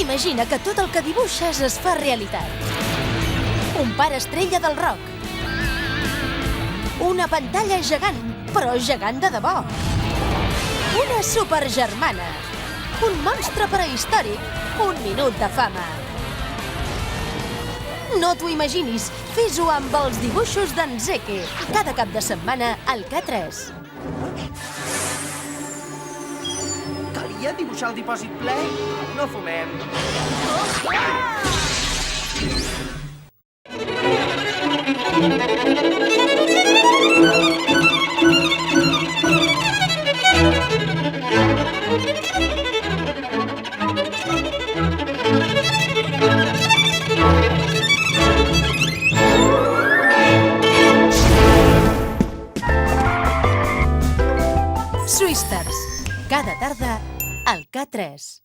Imagina que tot el que dibuixes es fa realitat. Un pare estrella del rock. Una pantalla gegant, però gegant de debò. Una supergermana. Un monstre prehistòric. Un minut de fama. No t'ho imaginis, fes-ho amb els dibuixos d'en Zeke. Cada cap de setmana al K3. Calia dibuixar el dipòsit ple? No fumem. Swisters. Cada tarda al K3.